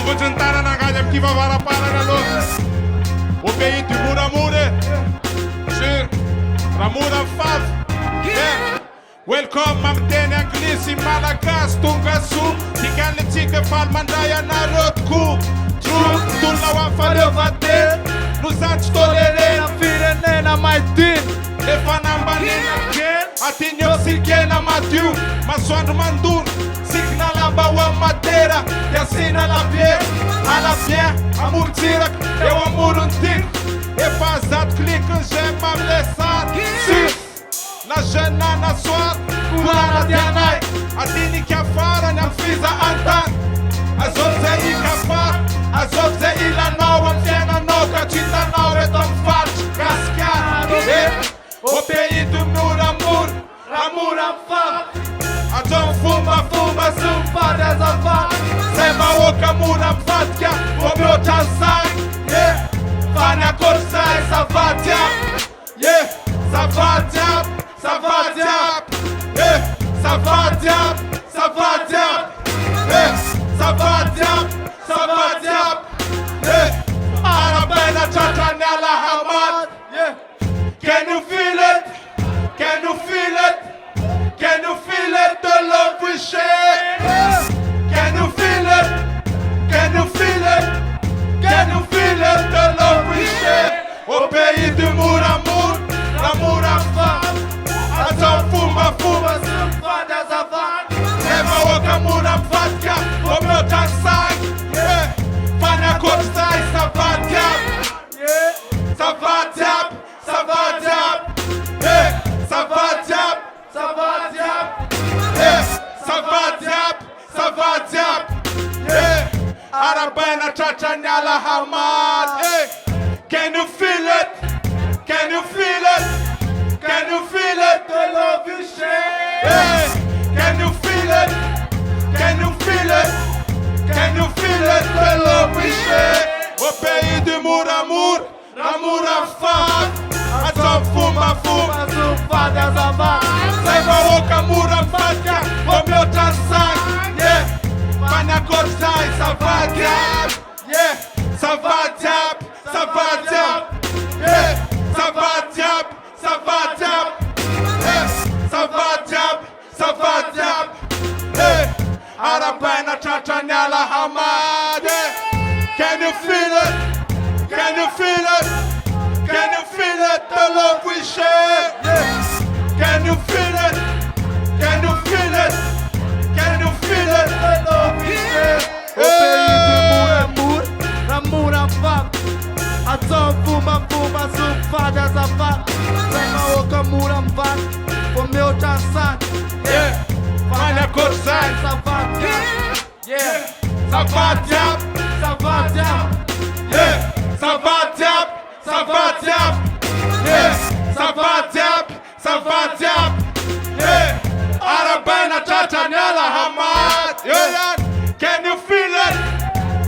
Vonjin-tana nangady amin'ny kiva varaparana aloha au pays du Mouramoura sur Ramoura Fav. Welcome mamiteny anglisy malagasy tonga soa tikanitsika faly mandray anareo tokoa troa tolona ho amin'ny faleovan-tena no zatsy tolérena firenena maidiny efa nambanena kely atian'eo sikena madio masoandro mandoro sikina lamba ho amin'ny matera diasina labiera alabien amorontsiraka eo amorony-tiko efa zato klikiny j'aime am'le sary na jeune na soir kurana dianay adinika farany amin'ny fizahantany azovy zay ikafara azovy zay ilanao amin'ny fiainanao ka tsy hitanao eto amin'ny faritry gasikara au pays du Mouramoura Ramoura Fav atao fombafomba sy mifady azafady zay mahoaka mora mivadika vo mihoatra zay fany akory zay zavady aby zavady aby zavady aby zavady aby zavady aby zavady aby zavady aby arabaina tratrany alahamady can you feel it can you feel it can you feel it the love we share can you feel it can you feel it can you feel it the love we share au pays du Mouramoura Ramoura Fav atao fombafomba sy mifady azafady eva hoaka mora mivadika vo mihoatra sagy fany akory zay zavady aby zavady aby zavady aby zavady aby zavady aby zavady aby zavady aby arabaina tratrany alahamady can you feel it can you feel it can you feel it the love you share can you feel it can you feel it can you feel it the love we share au pays du Mouramoura Ramoura Fav atao fombafomba sy mifady azafady zay vahoaka mora mivadika vo mihoatra sagy fany akory zay zavady aby zavady aby zavady aby zavady aby zavady aby zavady aby zavady aby arabaina tratrany alahamady can you feel it can you feel it can you feel it the love we share can you feel it can you feel it can you feel it the love we share au pays du Mouramoura Ramoura Fav atao fombafomba sy mifady azafady zay mahoaka mora mivadika vo mihoatra sagy fany akory zay zavady zavady aby zavady zavady aby zavady aby zavady aby zavady aby arabaina tratrany alahamady can you feel it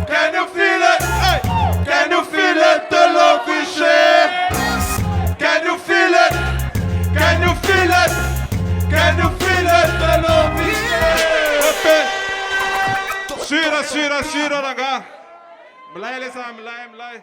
can you feel it can you feel it the love we share can you feel it can you feel it can you feel it the love we share syra syra syra raga milay lesa milay